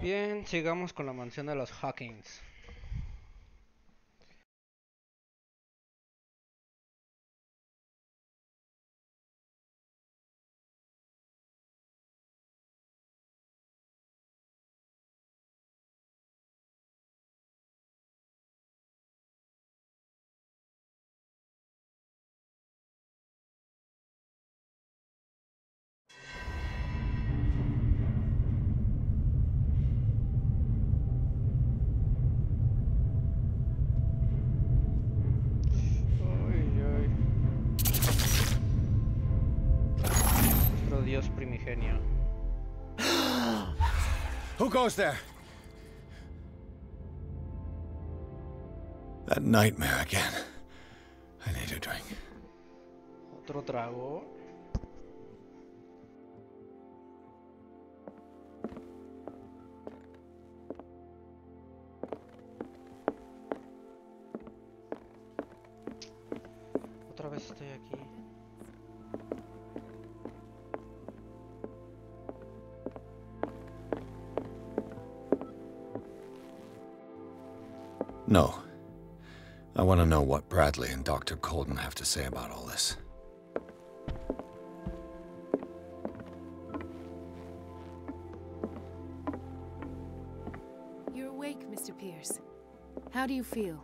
Bien, sigamos con la mansión de los Hawkins. Ay, ay. Nuestro dios primigenio. Who goes there? That nightmare again. I need a drink. Otro trago. Otra vez estoy aquí. No. I want to know what Bradley and Dr. Colden have to say about all this. You're awake, Mr. Pierce. How do you feel?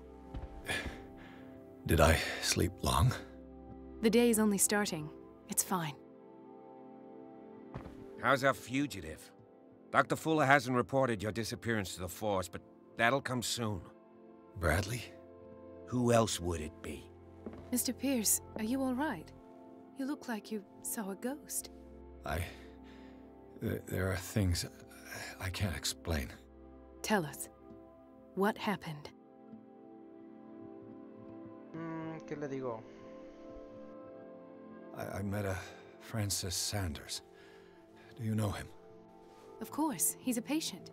Did I sleep long? The day is only starting. It's fine. How's our fugitive? Dr. Fuller hasn't reported your disappearance to the force, but that'll come soon. Bradley? Who else would it be? Mr. Pierce, are you all right? You look like you saw a ghost. There are things I can't explain. Tell us. What happened? ¿Qué le digo? I met a Francis Sanders. Do you know him? Of course, he's a patient.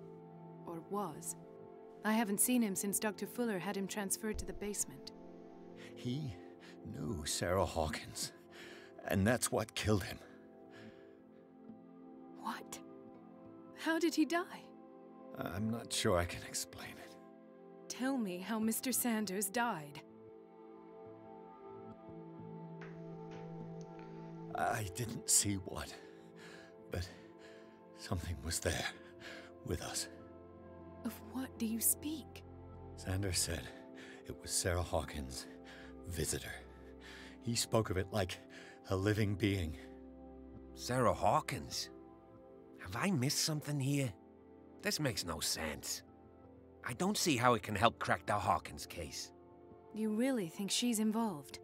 Or was. I haven't seen him since Dr. Fuller had him transferred to the basement. He knew Sarah Hawkins, and that's what killed him. What? How did he die? I'm not sure I can explain it. Tell me how Mr. Sanders died. I didn't see what, but something was there, with us. Of what do you speak? Sanders said it was Sarah Hawkins' visitor. He spoke of it like a living being. Sarah Hawkins? Have I missed something here? This makes no sense. I don't see how it can help crack the Hawkins case. You really think she's involved?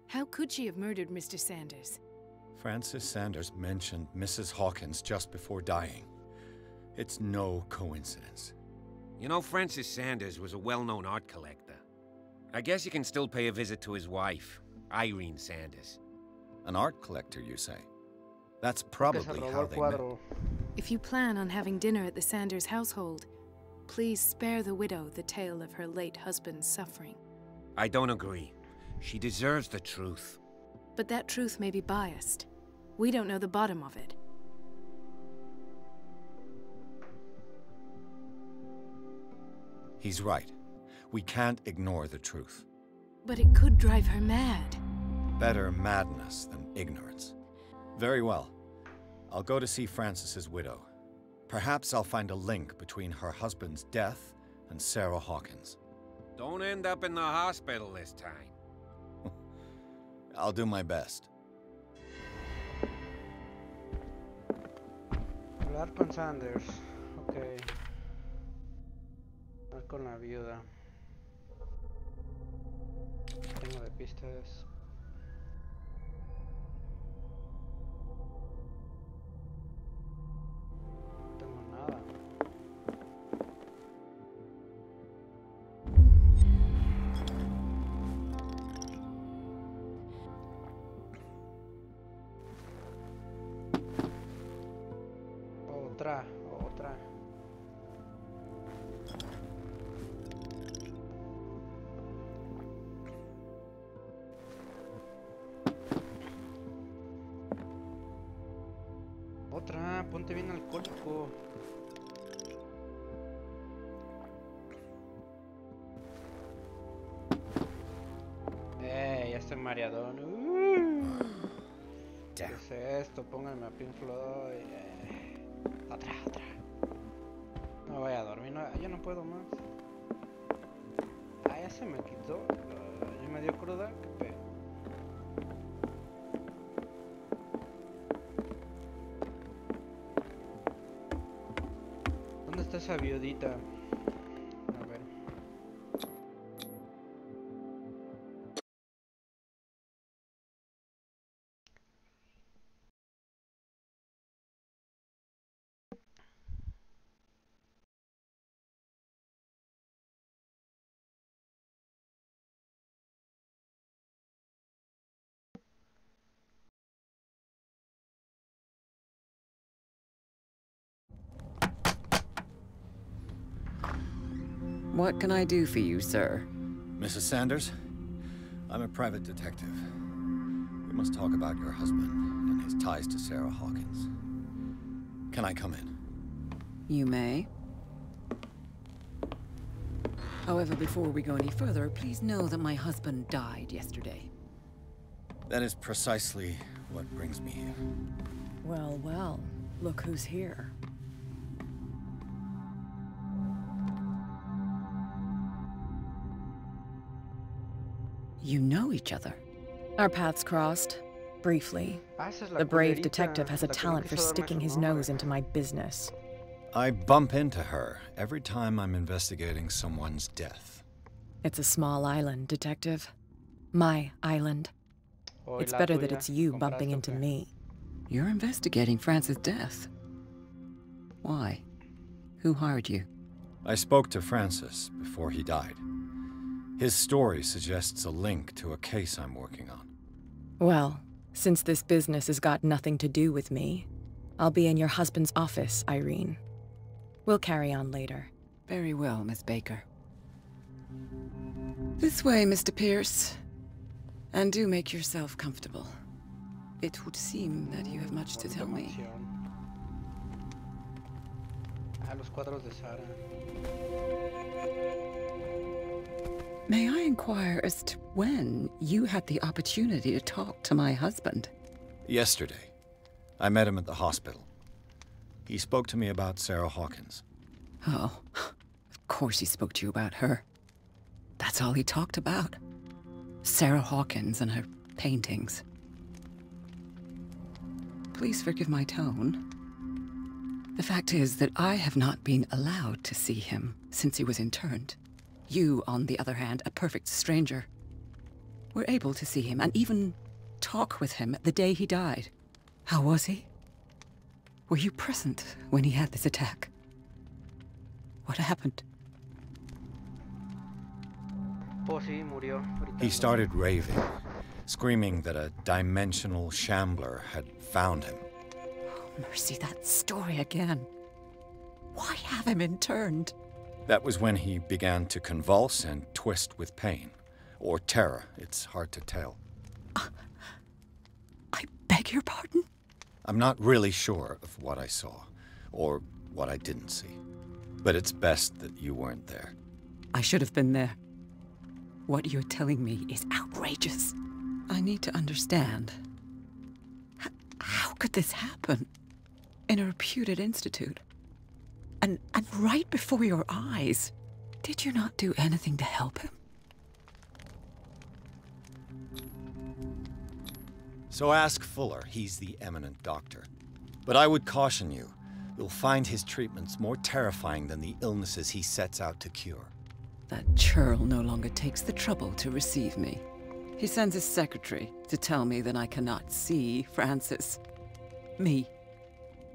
How could she have murdered Mr. Sanders? Francis Sanders mentioned Mrs. Hawkins just before dying. It's no coincidence. You know, Francis Sanders was a well-known art collector. I guess you can still pay a visit to his wife, Irene Sanders. An art collector, you say? That's probably how they met. If you plan on having dinner at the Sanders household, please spare the widow the tale of her late husband's suffering. I don't agree. She deserves the truth. But that truth may be biased. We don't know the bottom of it. He's right. We can't ignore the truth. But it could drive her mad. Better madness than ignorance. Very well. I'll go to see Francis's widow. Perhaps I'll find a link between her husband's death and Sarah Hawkins. Don't end up in the hospital this time. I'll do my best. Hablar con Sanders. Ok. Hablar con la viuda. Tengo de pistas. No tengo nada. Otra. Otra, ponte bien alcohólico. mareadón. ¿Qué Damn. es esto? Pónganme a Pink Floyd. Otra. No voy a dormir, ya no puedo más. Ah, ya se me quitó. Ya me dio cruda. Qué pedo. ¿Dónde está esa viudita? A ver. What can I do for you, sir? Mrs. Sanders, I'm a private detective. We must talk about your husband and his ties to Sarah Hawkins. Can I come in? You may. However, before we go any further, please know that my husband died yesterday. That is precisely what brings me here. Well, well, look who's here. You know each other. Our paths crossed, briefly. Ah, esa es la The brave culerita, detective has a la que no talent for quiso darme sticking su his nombre. nose into my business. I bump into her every time I'm investigating someone's death. It's a small island, detective. My island. Hoy It's la better that tuya. it's you ¿Compraste bumping o into qué? me. You're investigating Francis' death. Why? Who hired you? I spoke to Francis before he died. His story suggests a link to a case I'm working on. Well, since this business has got nothing to do with me, I'll be in your husband's office, Irene. We'll carry on later. Very well, Miss Baker. This way, Mr. Pierce. And do make yourself comfortable. It would seem that you have much to tell me. Mansión. Ah, los cuadros de Sara. May I inquire as to when you had the opportunity to talk to my husband? Yesterday, I met him at the hospital. He spoke to me about Sarah Hawkins. Oh, of course he spoke to you about her. That's all he talked about. Sarah Hawkins and her paintings. Please forgive my tone. The fact is that I have not been allowed to see him since he was interned. You, on the other hand, a perfect stranger, were able to see him and even talk with him the day he died. How was he? Were you present when he had this attack? What happened? Oh, sí, murió. Ahorita He no. started raving, screaming that a dimensional shambler had found him. Mercy, that story again. Why have him interned? That was when he began to convulse and twist with pain. Or terror, it's hard to tell. I beg your pardon? I'm not really sure of what I saw, or what I didn't see. But it's best that you weren't there. I should have been there. What you're telling me is outrageous. I need to understand. How could this happen? In a reputed institute? And right before your eyes? Did you not do anything to help him? So ask Fuller, he's the eminent doctor. But I would caution you, you'll find his treatments more terrifying than the illnesses he sets out to cure. That churl no longer takes the trouble to receive me. He sends his secretary to tell me that I cannot see Francis. Me.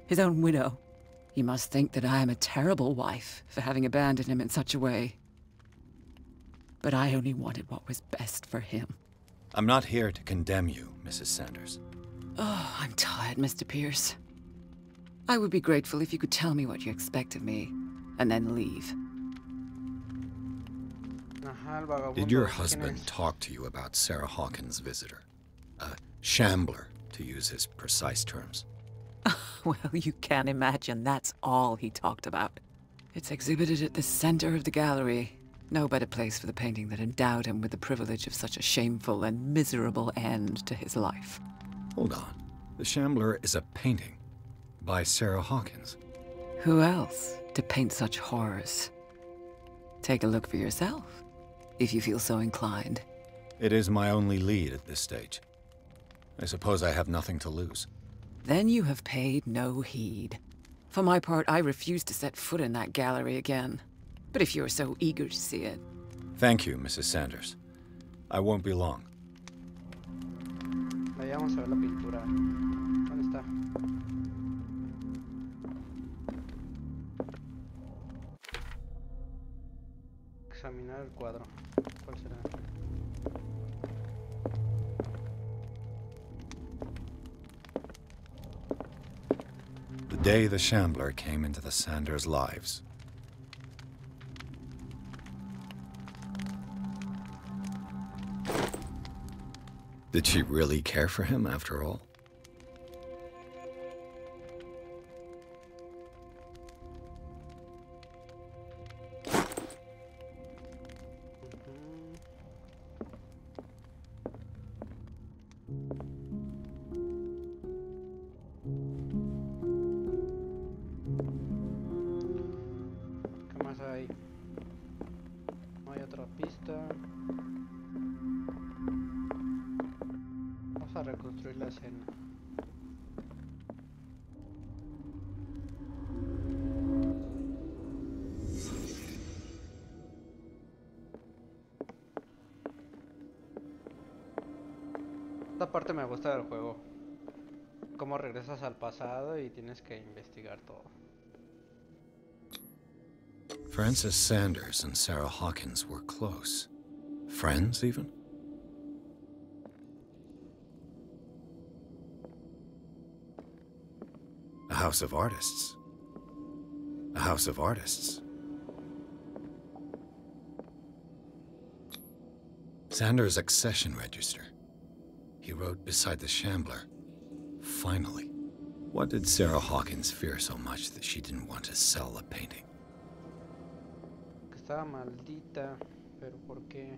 His own widow. He must think that I am a terrible wife for having abandoned him in such a way. But I only wanted what was best for him. I'm not here to condemn you, Mrs. Sanders. Oh, I'm tired, Mr. Pierce. I would be grateful if you could tell me what you expect of me, and then leave. Ajá, el vagabundo. Did your ¿Quién husband es? talk to you about Sarah Hawkins' visitor? A shambler, to use his precise terms. Well, you can imagine that's all he talked about. It's exhibited at the center of the gallery. No better place for the painting that endowed him with the privilege of such a shameful and miserable end to his life. Hold on. The Shambler is a painting by Sarah Hawkins. Who else to paint such horrors? Take a look for yourself, if you feel so inclined. It is my only lead at this stage. I suppose I have nothing to lose. Then you have paid no heed. For my part, I refuse to set foot in that gallery again. But if you're so eager to see it... Thank you, Mrs. Sanders. I won't be long. Vayamos a ver la pintura. ¿Dónde está? Examinar el cuadro. ¿Cuál será? The day the Shambler came into the Sanders' lives. Did she really care for him after all? ¿Qué más hay? No hay otra pista. Vamos a reconstruir la escena. Esta parte me gusta del juego. Cómo regresas al pasado y tienes que investigar todo. Frances Sanders and Sarah Hawkins were close. Friends, even? A house of artists. A house of artists. Sanders' accession register. He wrote beside the Shambler. Finally. What did Sarah Hawkins fear so much that she didn't want to sell the painting? Que estaba maldita, pero ¿por qué?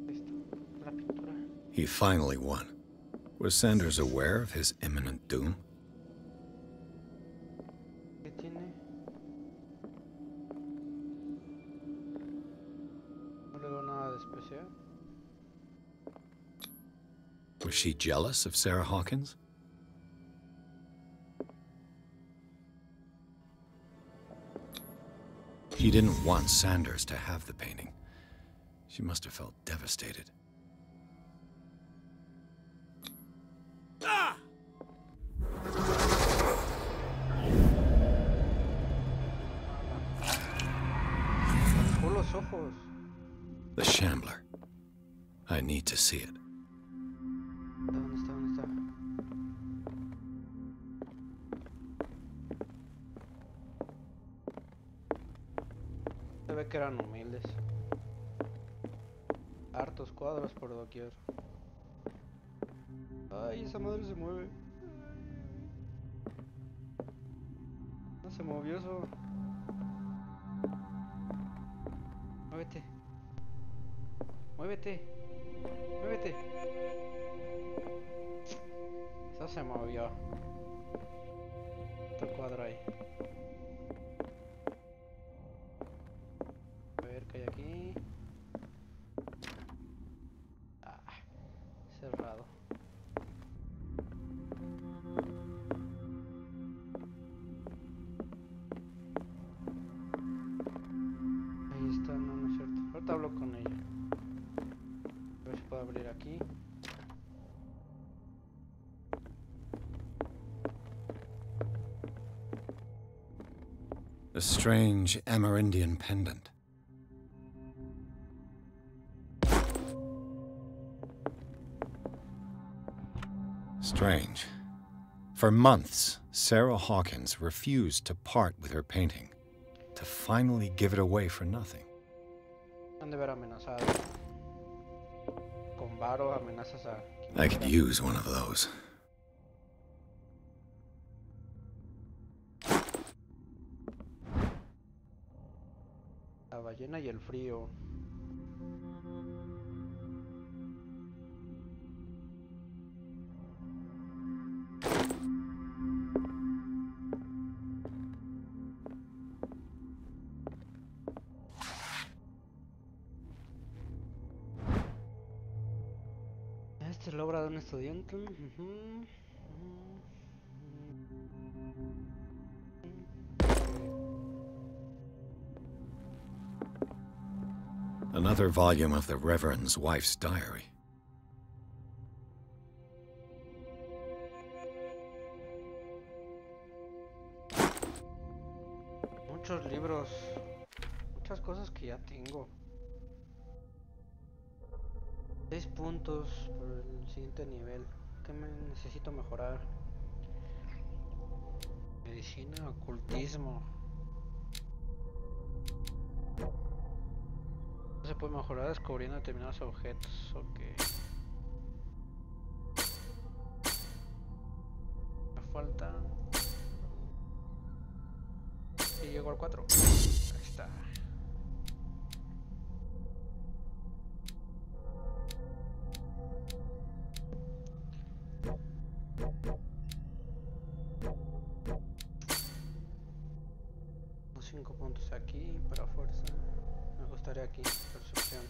Esto, la pintura. He finally won. Was Sanders aware of his imminent doom? ¿Qué tiene? No le veo nada de especial. Was she jealous of Sarah Hawkins? She didn't want Sanders to have the painting. She must have felt devastated. ¡Oh, los ojos! The Shambler. I need to see it. ¿Dónde está? ¿Dónde está? Se ve que eran humildes. Hartos cuadros por doquier. Ay, esa madre se mueve. No se movió eso. Muévete. Muévete. Muévete. Eso se movió. Otro cuadro ahí. A ver qué hay aquí. Ah, cerrado. Ahí está, no, no es cierto. Ahorita hablo con ella. A ver si puedo abrir aquí. A strange Amerindian pendant. Strange. For months, Sarah Hawkins refused to part with her painting, to finally give it away for nothing. Han de haber amenazado. Con varo amenazas a... I could use one of those. A ballena y el frío. Esta es la obra de un estudiante. Another volume of the Reverend's wife's diary. Muchos libros. Muchas cosas que ya tengo. 6 puntos por el siguiente nivel. ¿Qué me necesito mejorar? Medicina, ocultismo. No se puede mejorar descubriendo determinados objetos. Ok. Me falta. Y llego al 4. Ahí está. Los 5 puntos aquí para fuerza. Me gustaría aquí, percepción.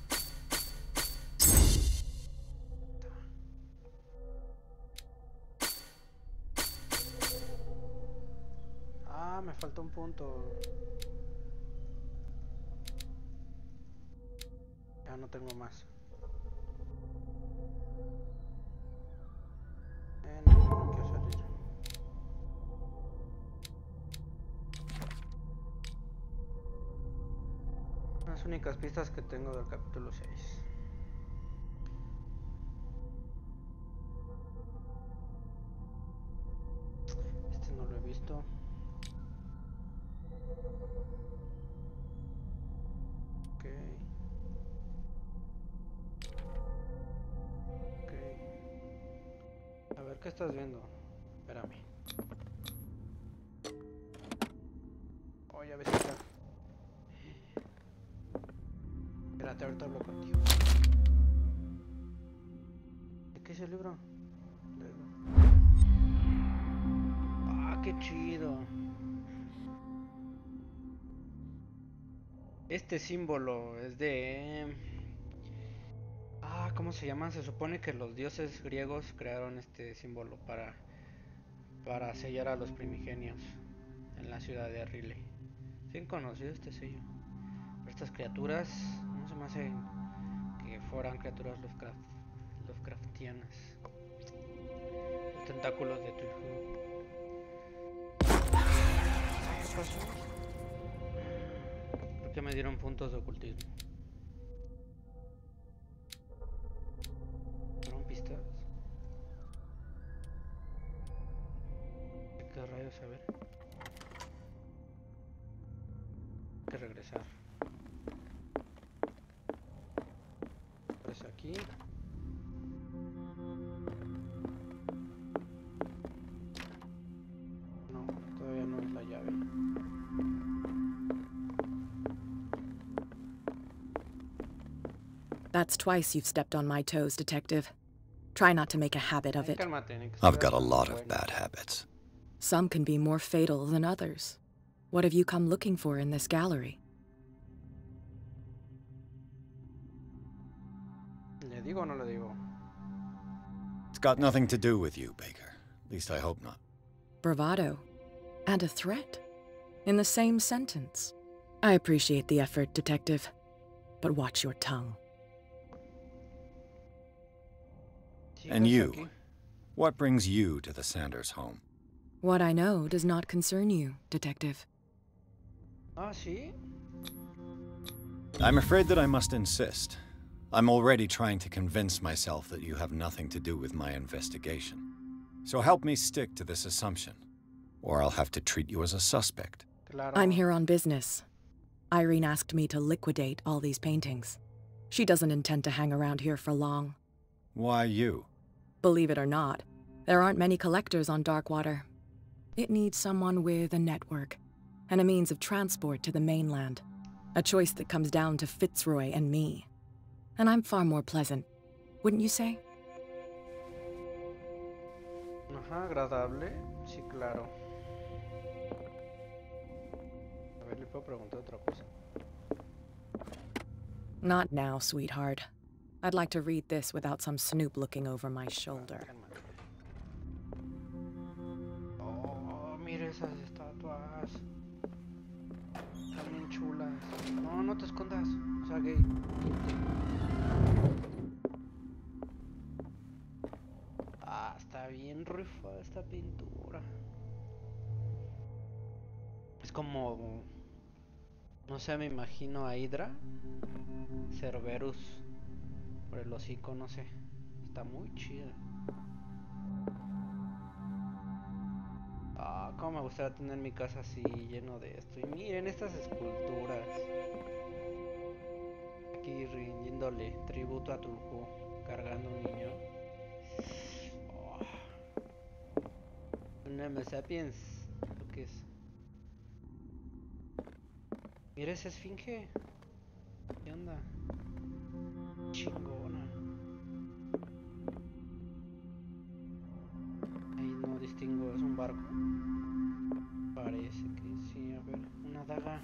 Ah, me falta un punto. Ya no tengo más. No quiero salir. Las únicas pistas que tengo del capítulo 6. Este no lo he visto. Ok. Ok. A ver, ¿qué estás viendo? Espérame. Oh, ya ves que está. Espérate, ahorita hablo contigo. ¿De qué es el libro? Ah, qué chido. Este símbolo es de... ¿cómo se llama? Se supone que los dioses griegos crearon este símbolo para sellar a los primigenios en la ciudad de Rile. Bien conocido este sello. Pero estas criaturas no se me hace que fueran criaturas Lovecraftianas. Los tentáculos de Cthulhu. ¿Qué pasó? ¿Por qué me dieron puntos de ocultismo? ¿Fueron pistas? ¿Qué rayos? A ver. Hay que regresar. Pues aquí. No, todavía no es la llave. That's twice you've stepped on my toes, Detective. Try not to make a habit of it. Cálmate, I've got a lot of bad habits. Some can be more fatal than others. What have you come looking for in this gallery? ¿Le digo o no le digo? It's got nothing to do with you, Baker. At least I hope not. Bravado. And a threat. In the same sentence. I appreciate the effort, Detective. But watch your tongue. And you? What brings you to the Sanders home? What I know does not concern you, Detective. Ah, ¿sí? I'm afraid that I must insist. I'm already trying to convince myself that you have nothing to do with my investigation. So help me stick to this assumption, or I'll have to treat you as a suspect. Claro. I'm here on business. Irene asked me to liquidate all these paintings. She doesn't intend to hang around here for long. Why you? Believe it or not, there aren't many collectors on Darkwater. It needs someone with a network, and a means of transport to the mainland. A choice that comes down to Fitzroy and me. And I'm far more pleasant, wouldn't you say? Ajá, agradable. Sí, claro. A ver, le puedo preguntar otra cosa. Not now, sweetheart. I'd like to read this without some snoop looking over my shoulder. Oh, mira esas estatuas. Están bien chulas. No, no te escondas. O sea, gay. Ah, está bien rifada esta pintura. Es como... No sé, me imagino a Hydra. Cerberus. Por el hocico, no sé. Está muy chida. Ah, cómo me gustaría tener mi casa así, lleno de esto. Y miren estas esculturas. Aquí rindiéndole tributo a Cthulhu, cargando un niño. Oh. Un Homo sapiens. ¿Lo que es? Mira esa esfinge. ¿Qué onda? Chingona. Ahí no distingo, es un barco. Parece que sí, a ver, una daga.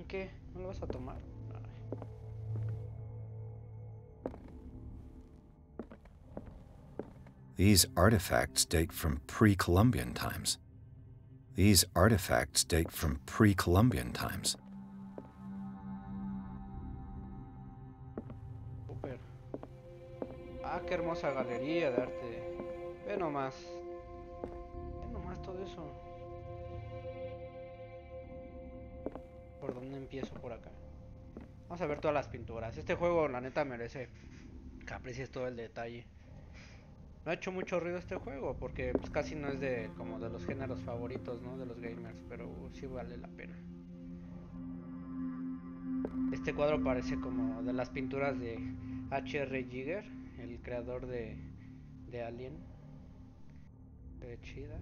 ¿Qué? ¿No lo vas a tomar? Ay. These artifacts date from pre-Columbian times. These artifacts date from pre-Columbian times. Súper. Ah, qué hermosa galería de arte. Ve nomás. Ve nomás todo eso. ¿Por dónde empiezo? Por acá. Vamos a ver todas las pinturas. Este juego, la neta, merece que aprecies todo el detalle. No ha hecho mucho ruido este juego porque pues, casi no es de como de los géneros favoritos, ¿no? De los gamers, pero sí vale la pena. Este cuadro parece como de las pinturas de H.R. Giger, el creador de Alien. Se ve chida.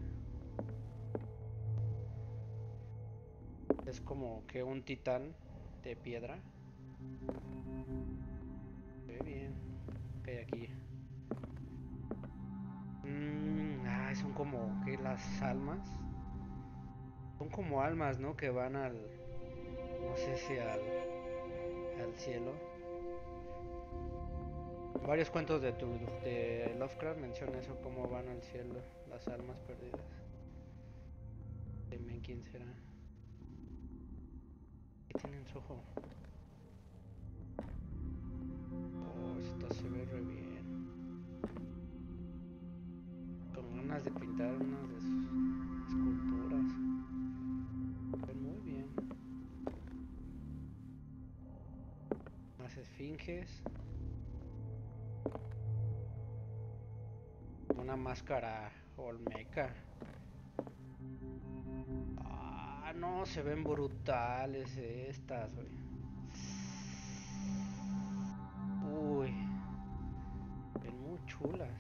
Es como que un titán de piedra. Se ve bien. ¿Qué hay aquí? Son como que las almas. Son como almas, ¿no? Que van al... No sé si al cielo. Varios cuentos de Lovecraft mencionan eso, cómo van al cielo las almas perdidas. Dime quién será. ¿Qué tiene en su ojo? Oh, esto se ve re bien. Con ganas de pintar unas de sus esculturas. Se ven muy bien. Más esfinges. Una máscara olmeca. Ah, no, se ven brutales estas, güey. Uy, ven muy chulas.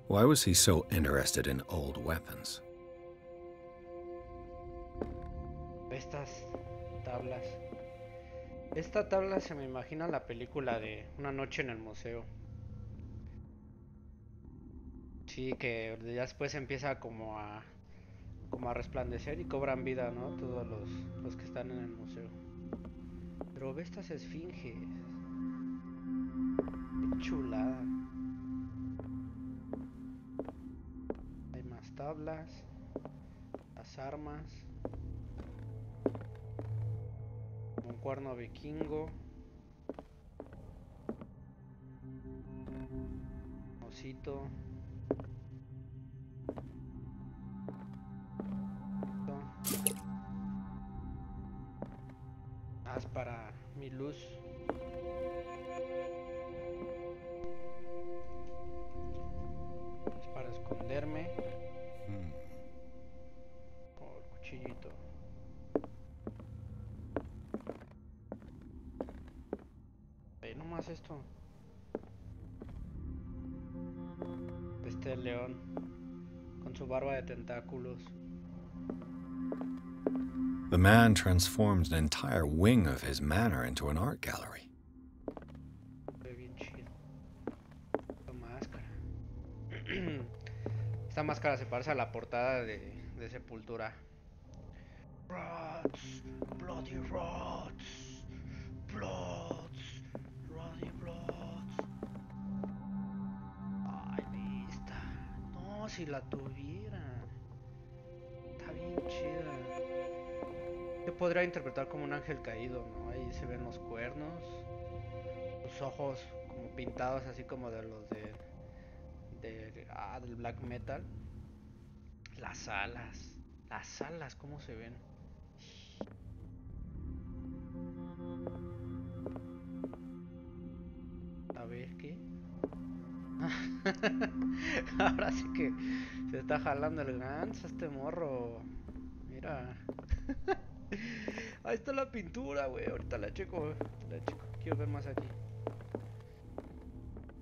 Why was he so interested in old weapons? Estas tablas. Esta tabla se me imagina la película de Una noche en el museo. Sí, que ya después empieza como a resplandecer y cobran vida, ¿no? Todos los que están en el museo. Pero ve estas esfinges. Qué chulada. Hay más tablas. Las armas. Un cuerno vikingo. Osito. Haz para mi luz. Es para esconderme. Oh, el cuchillito. Ve nomás esto. Este león con su barba de tentáculos. The man transformed an entire wing of his manor into an art gallery. Bien chido. Esta máscara. Esta máscara se parece a la portada de Sepultura. Rods, bloody rods, bloods, bloody bloods. Ay, vista. No, si la tuviera. Está bien chida. Se podría interpretar como un ángel caído, ¿no? Ahí se ven los cuernos, los ojos como pintados así como de los del black metal. Las alas, ¿cómo se ven? A ver, ¿qué? Ahora sí que se está jalando el ganso este morro. Mira. Ahí está la pintura, güey. Ahorita la checo, Quiero ver más aquí.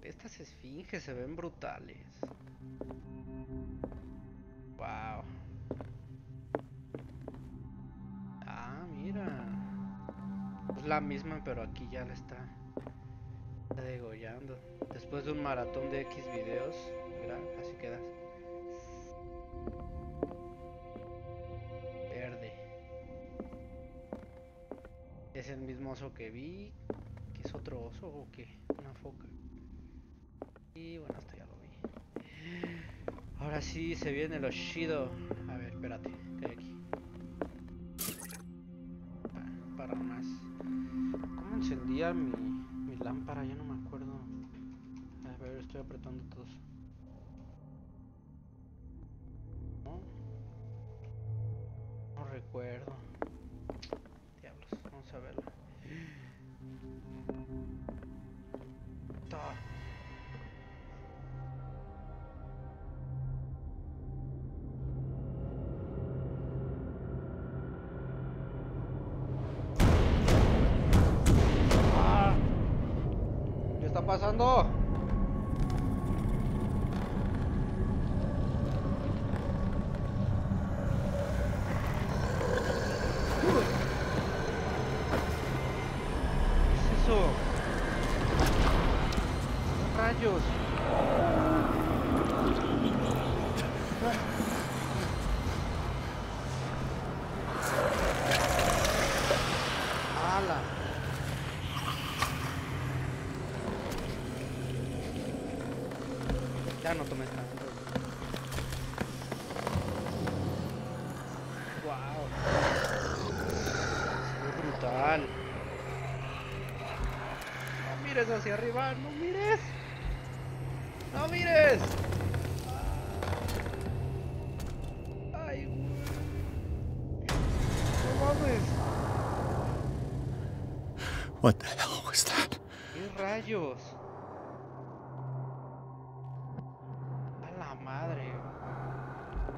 Estas esfinges se ven brutales. Wow. Ah, mira. Es la misma, pero aquí ya la está degollando. Después de un maratón de X videos, mira, así quedas. Verde. Es el mismo oso que vi. ¿Qué es otro oso o qué? Una foca. Y bueno, esto ya lo vi. Ahora sí se viene lo chido. A ver, espérate, ¿qué hay aquí? Para más. ¿Cómo encendía mi lámpara? Ya no me acuerdo. A ver, estoy apretando todos. ¿No? No recuerdo. Diablos, vamos a verlo. ¿Qué está pasando? ¿Qué es eso? ¿Qué rayos? ¡Hala! Ya no tomes tanto. Wow. Es brutal. No mires hacia arriba, no mires. No mires. Ay, no mames. What the hell was that? ¿Qué rayos? A la madre.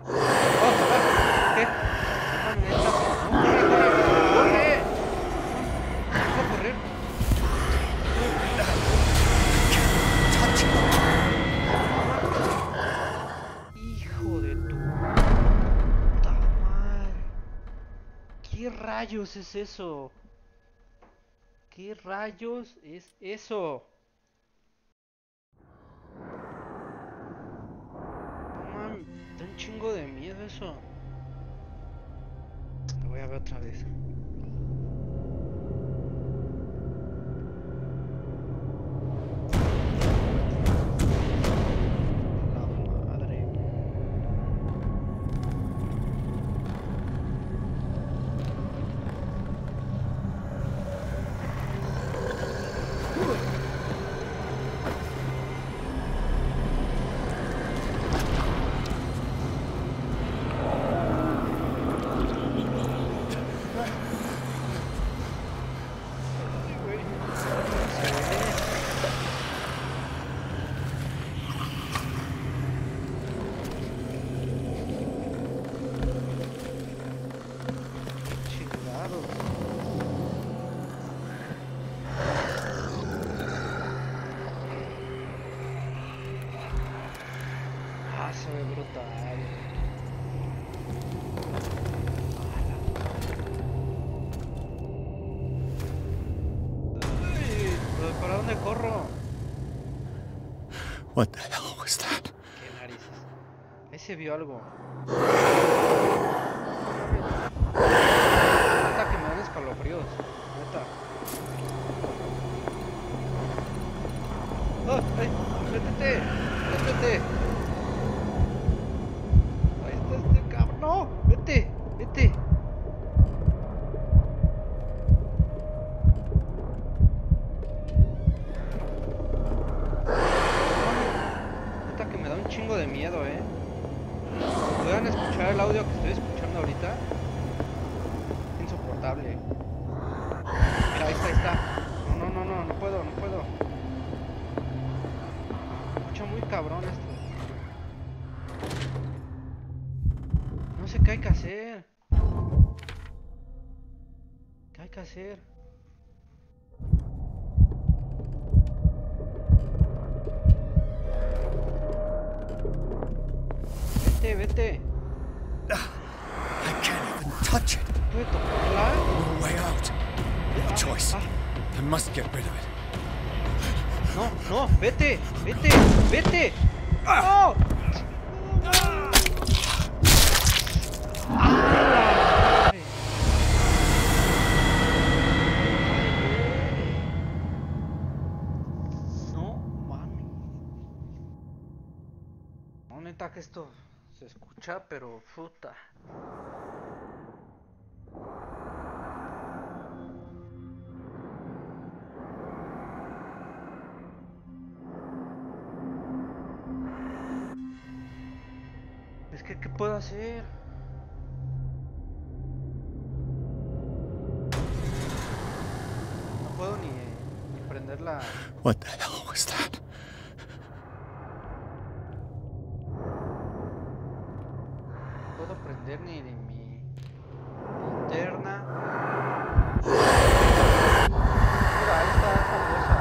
Oh, ¿qué? No, corre. Vamos a correr. Hijo de tu puta madre. ¿Qué rayos es eso? ¿Qué rayos es eso? No mames, da un chingo de miedo eso. Lo voy a ver otra vez. La madre. Se ve brutal. morro. What the hell was that? Qué narices. Ese vio algo. Neta que me dan escalofríos. Neta. ¡Oh! ¡Ay! ¡Métete! ¡Métete! ¡Ahí está este cabrón! ¡No! ¡Vete! ¡Vete! Neta que me da un chingo de miedo, ¿Pueden escuchar el audio que estoy escuchando ahorita? Insoportable. Mira, ahí está. No puedo. Escucha muy cabrón esto. No sé qué hay que hacer. ¿Qué hay que hacer? Vete. I can't even touch it. ¿Puede tocarla? No way out. No choice. I must get rid of it. No, vete. ¡No! No mames. No, neta que esto se escucha, pero puta. Es que, ¿qué puedo hacer? No puedo ni prender la... What the hell was that? No puedo prender ni de mi linterna. Mira, ahí está esta cosa.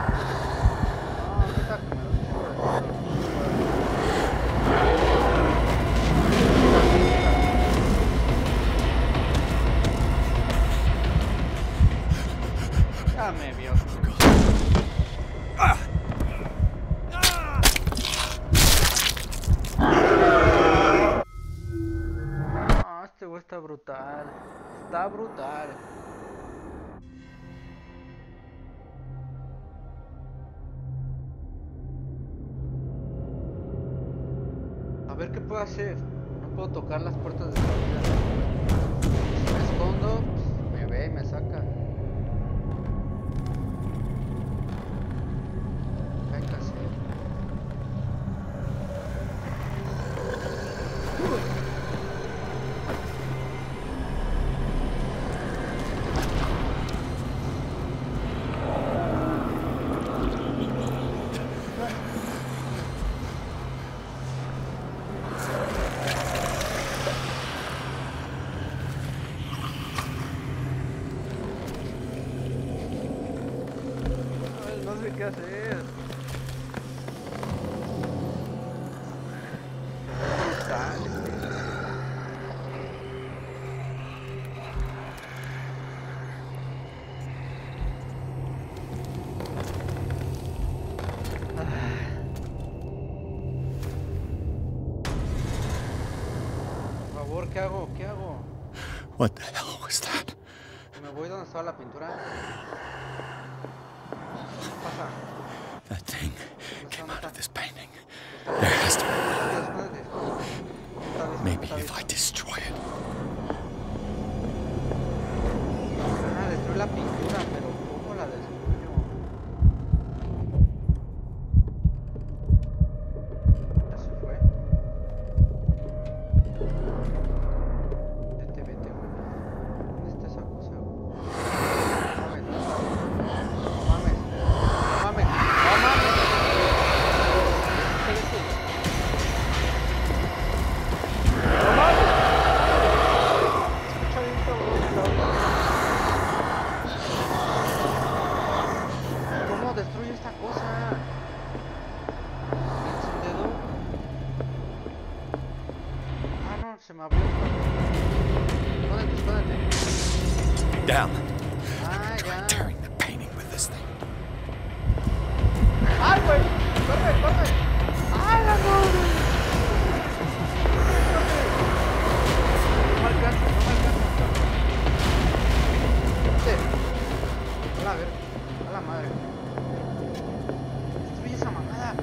No, neta que me da un chingo de miedo. Ya me vio. Este güey está brutal. Está brutal. A ver qué puedo hacer. No puedo tocar las puertas de salida. Si me escondo, pues, me ve y me saca. ¿Qué hay que hacer? Ay, no sé qué hacer. Brutal, Por favor, ¿qué hago? ¿Qué hago? What the hell was that? Me voy donde estaba la pintura. ¿Qué pasa? That thing came out of this painting. There has to be. Maybe if I destroy it. Destruir la pintura, pero ¿cómo la destruyo? Ya se fue. Vete, güey. ¿Dónde está esa cosa, güey? No mames. Vete. madre. Destruye esa mamada.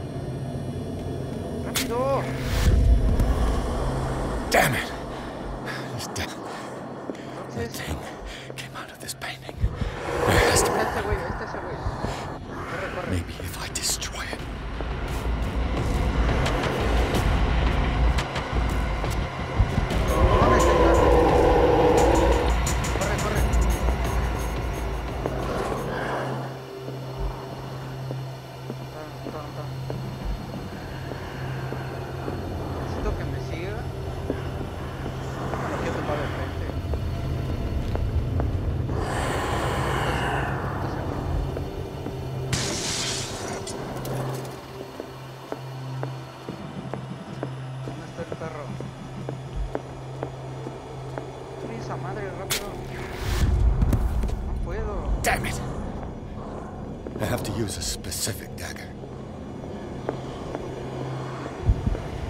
¡Rápido! Damn it! That Entonces, thing came out of this painting. There has to be. este güey, ese güey. Corre, corre. Maybe if I destroy it. Corre, corre, corre. Está. Necesito que me siga. No lo quiero tomar de frente. ¿Dónde está el perro? Esa madre, rápido. No puedo. Damn it! I have to use a specific dagger.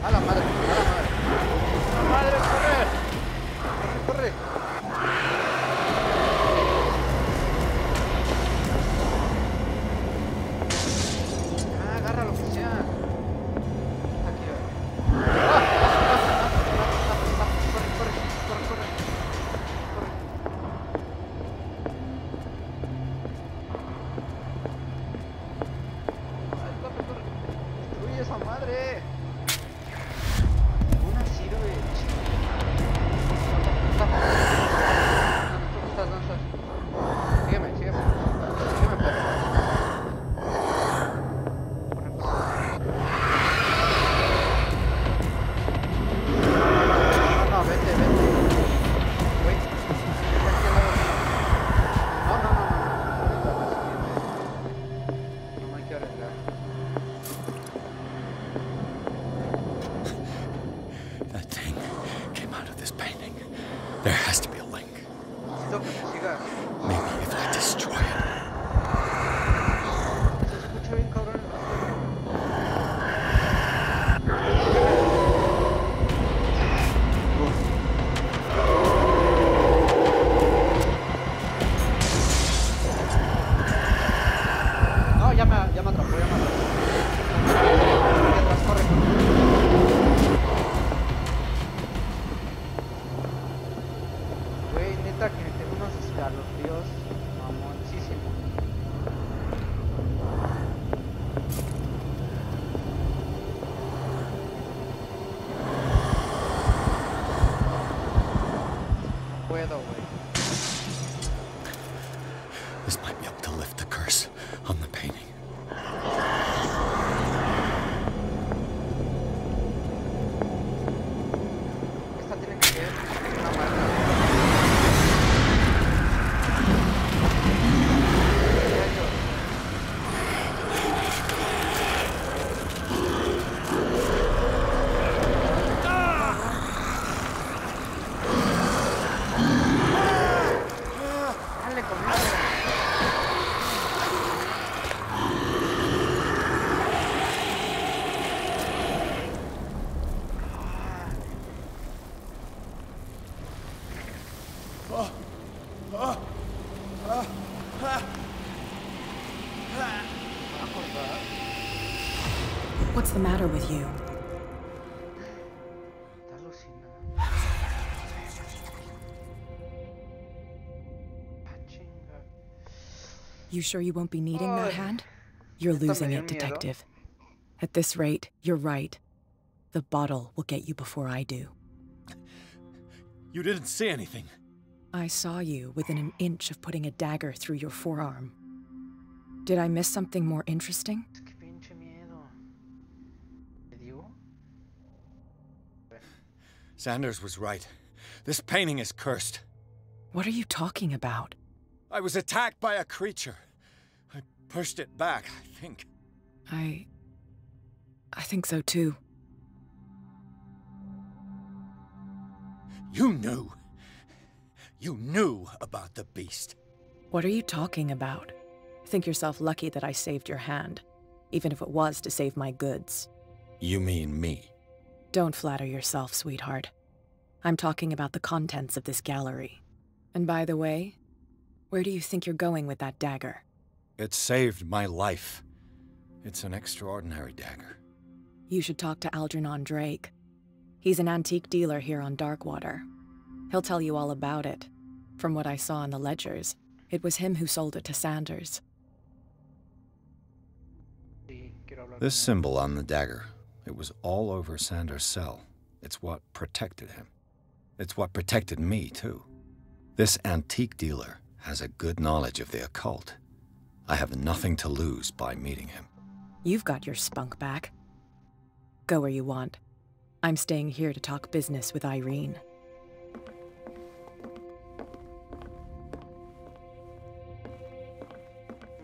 A la madre, a la madre. ¡A la madre, corre! Corre, corre. Ah, agarra lo que sea. Aquí, corre, corre, corre, corre. Corre. Ay, corre, corre. Destruye esa madre. Una sirve. ¿Dónde estás? Sígueme, sígueme. Sígueme, perro. Corre, corre. No, vete. Güey, está aquí al lado mío. No. No hay que arriesgar. That thing came out of this painting. There has to be a link. Necesito que me sigas. Maybe if I destroy it. Se escucha bien cabrón. No, ya me atrapó. Aquí atrás, corre. Güey, neta que tengo unos escalofríos mamoncísimos. No puedo, güey. This might be able to lift the curse on the painting. Esta tiene que ser una marca. Dale con eso. What's the matter with you? Está alucinado. Ah, chinga. You sure you won't be needing that Ay, hand? You're esta me losing dio it, miedo. Detective. At this rate, you're right. The bottle will get you before I do. You didn't see anything. I saw you within an inch of putting a dagger through your forearm. Did I miss something more interesting? Qué pinche miedo. ¿Te digo? Sanders was right. This painting is cursed. What are you talking about? I was attacked by a creature. I pushed it back, I think. I think so too. You knew. You knew about the beast. What are you talking about? Think yourself lucky that I saved your hand, even if it was to save my goods. You mean me? Don't flatter yourself, sweetheart. I'm talking about the contents of this gallery. And by the way, where do you think you're going with that dagger? It saved my life. It's an extraordinary dagger. You should talk to Algernon Drake. He's an antique dealer here on Darkwater. He'll tell you all about it. From what I saw in the ledgers, it was him who sold it to Sanders. This symbol on the dagger, it was all over Sanders' cell. It's what protected him. It's what protected me, too. This antique dealer has a good knowledge of the occult. I have nothing to lose by meeting him. You've got your spunk back. Go where you want. I'm staying here to talk business with Irene.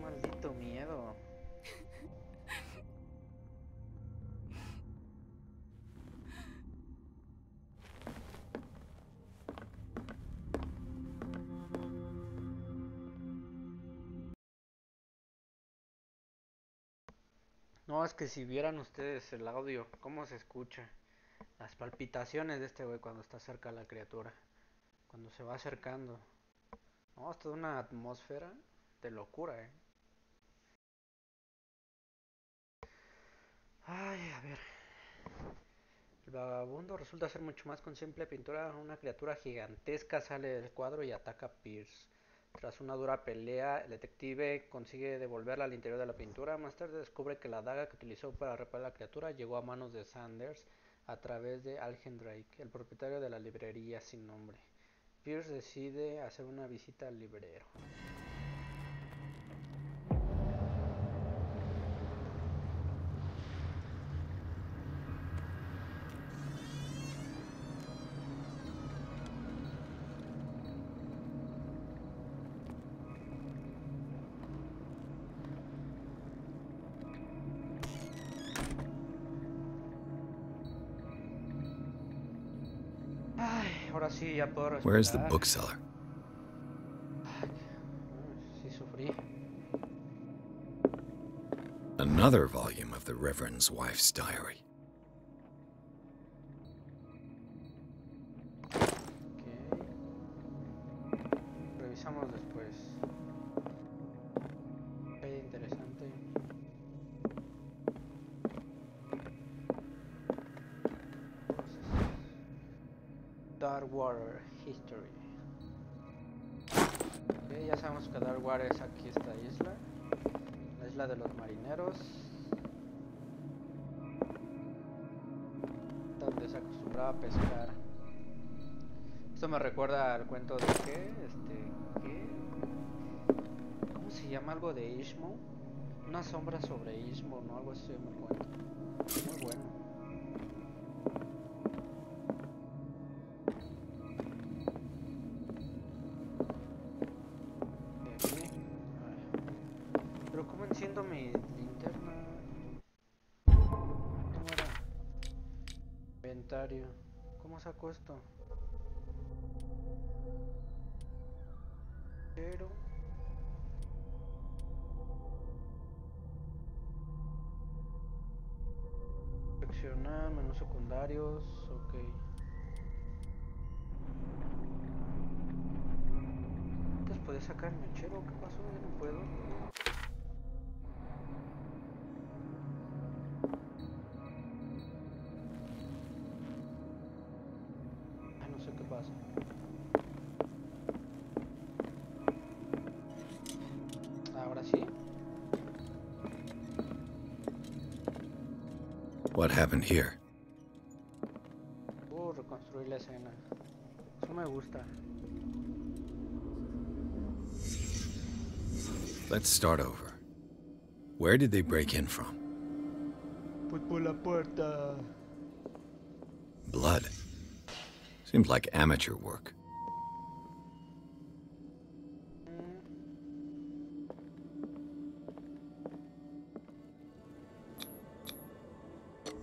Maldito miedo. No, es que si vieran ustedes el audio, cómo se escucha. Las palpitaciones de este güey cuando está cerca de la criatura. Cuando se va acercando. No, es toda una atmósfera de locura, Ay, a ver. El vagabundo resulta ser mucho más que una simple pintura. Una criatura gigantesca sale del cuadro y ataca a Pierce. Tras una dura pelea, el detective consigue devolverla al interior de la pintura. Más tarde descubre que la daga que utilizó para reparar la criatura llegó a manos de Sanders a través de Algen Drake, el propietario de la librería sin nombre. Pierce decide hacer una visita al librero. Ay, ahora sí ya puedo respirar. Where's the bookseller? Sí sufrí. Another volume of the Reverend's wife's diary. Revisamos después. Qué interesante. Darkwater History. Okay, ya sabemos que Darkwater es aquí esta isla. La isla de los marineros. Donde se acostumbraba a pescar. Esto me recuerda al cuento de ¿qué? ¿Cómo se llama? Algo de Ishmo. Una sombra sobre Ishmo, ¿no? Algo así me cuento. Muy bueno. Pero ¿cómo enciendo mi linterna? ¿Cómo era? Inventario. ¿Cómo saco esto? Pero... seleccionar, menús secundarios, ok. Antes podía sacar el mechero, ¿qué pasó? Ya no puedo. Ah, no sé qué pasa. Ahora sí. What happened here? Reconstruir la escena. Eso me gusta. Let's start over. Where did they break in from? Pues por la puerta. Blood. Seems like amateur work.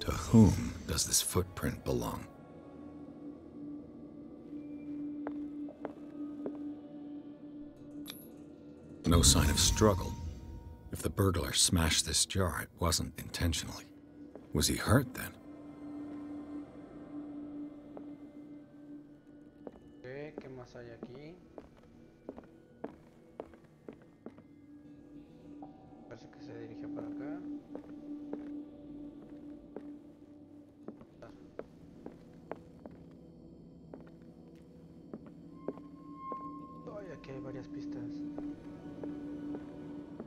To whom does this footprint belong? No sign of struggle. If the burglar smashed this jar, it wasn't intentionally. Was he hurt then? ¿Qué más hay aquí?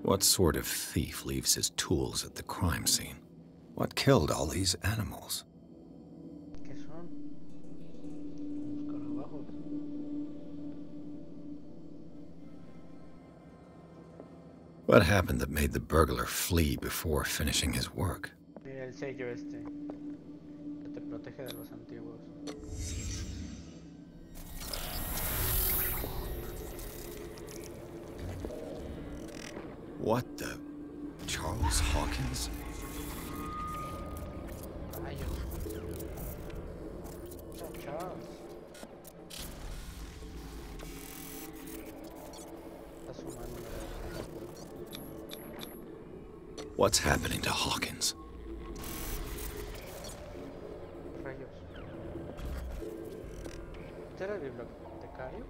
What sort of thief leaves his tools at the crime scene? What killed all these animals? ¿Qué son? Los carabajos. What happened that made the burglar flee before finishing his work? Mira el sello este, que te protege de los antiguos. What the... Charles Hawkins? Rayos. Charles. Está su mano. What's happening to Hawkins? Rayos. ¿Este era el bibliotecario?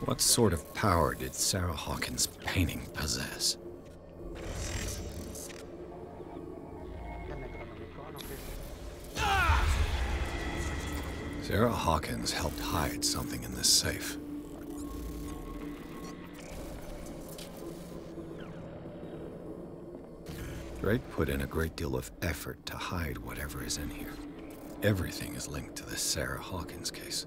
What sort of power did Sarah Hawkins' painting possess? ¿El Necronomicón o qué? Sarah Hawkins helped hide something in this safe. Drake put in a great deal of effort to hide whatever is in here. Everything is linked to the Sarah Hawkins case.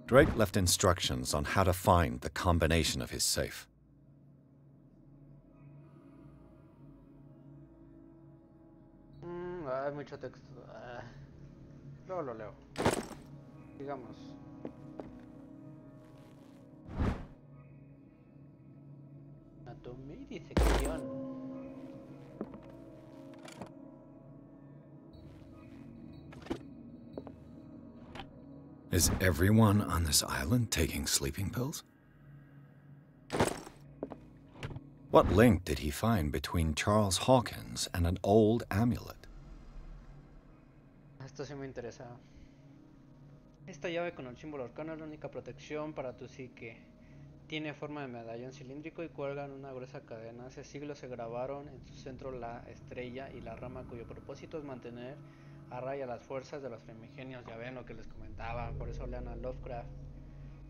Drake left instructions on how to find the combination of his safe. Hay mucho texto. Luego lo leo. Digamos. Anatomía y disección. Is everyone on this island taking sleeping pills? What link did he find between Charles Hawkins and an old amulet? Esto sí me interesa. Esta llave con el símbolo arcano es la única protección para tu psique. Tiene forma de medallón cilíndrico y cuelga en una gruesa cadena. Hace siglos se grabaron en su centro la estrella y la rama cuyo propósito es mantener a raya las fuerzas de los primigenios. Ya ven lo que les comentaba, por eso lean a Lovecraft.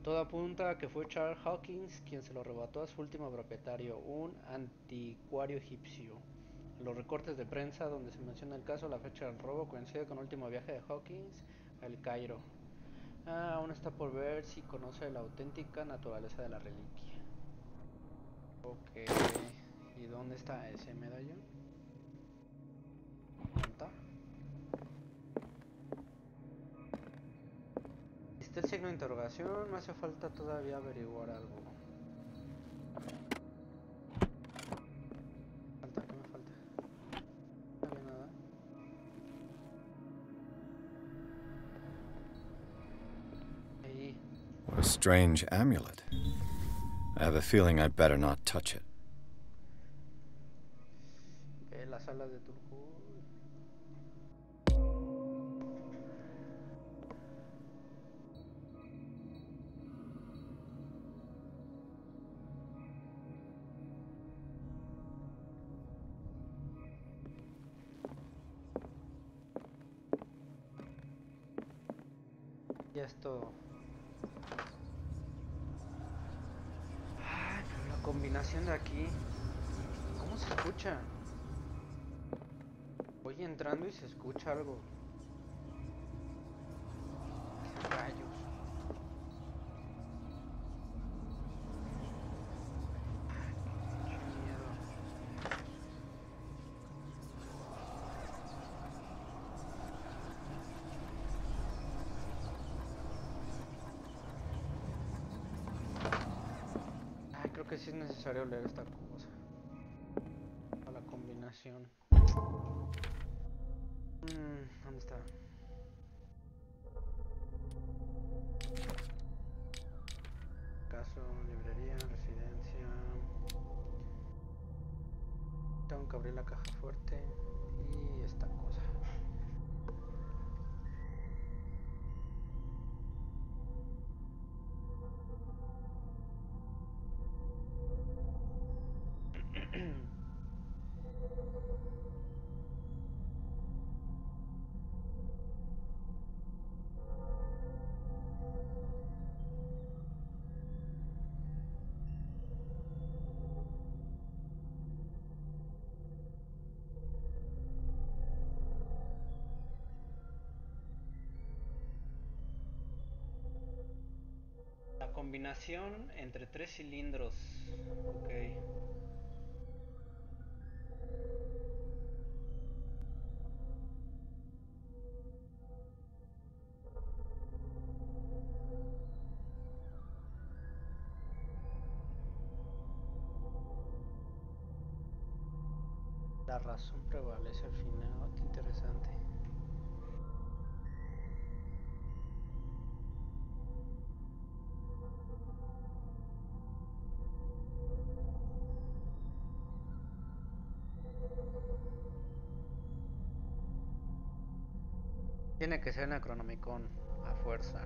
Todo apunta a que fue Charles Hawkins quien se lo arrebató a su último propietario, un anticuario egipcio. En los recortes de prensa donde se menciona el caso, la fecha del robo coincide con el último viaje de Hawkins a El Cairo. Aún está por ver si conoce la auténtica naturaleza de la reliquia. Ok, ¿y dónde está ese medallón? ¿Dónde está? ¿Está el signo de interrogación? Me hace falta todavía averiguar algo. ¿Qué me falta? No había nada. Ahí. What a strange amulet. I have a feeling I'd better not touch it. Las alas de Turco. Y esto. Ay, pero la combinación de aquí. ¿Cómo se escucha? Voy entrando y se escucha algo. Rayos. Qué miedo. Ay, creo que sí es necesario leer esta cosa. A la combinación. ¿Dónde está? Caso, librería, residencia. Tengo que abrir la caja fuerte y esta cosa. combinación entre 3 cilindros. Ok. La razón prevalece al final. Oh, qué interesante. Tiene que ser Necronomicón, a fuerza.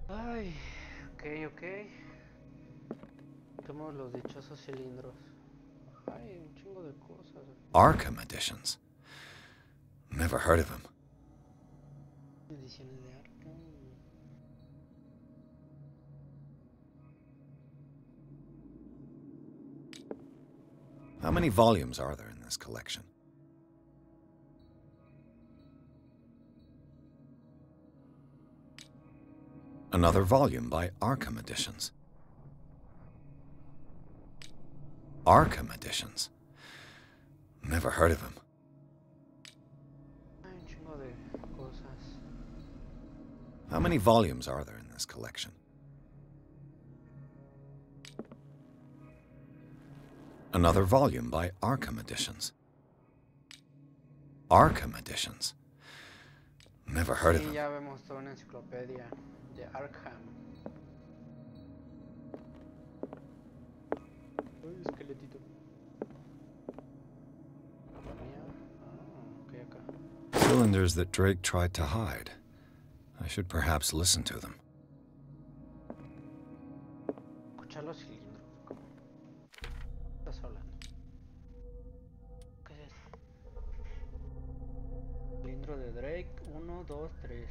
Ay, ok. Tenemos los dichosos cilindros. Ay, un chingo de cosas. Arkham editions. Never heard of them. Ediciones de Arkham. How many volumes are there in this collection? Another volume by Arkham Editions. Arkham Editions. Never heard of them. Ay, un chingo de cosas. How many volumes are there in this collection? Another volume by Arkham Editions. Arkham Editions. Never heard of them. Ya vemos toda una enciclopedia de Arkham. Uy, esqueletito. Ok, acá. Cylinders that Drake tried to hide. I should perhaps listen to them. Escuchar los cilindros. ¿Cómo? ¿Estás hablando? ¿Qué es eso? Cilindro de Drake, 1, 2, 3.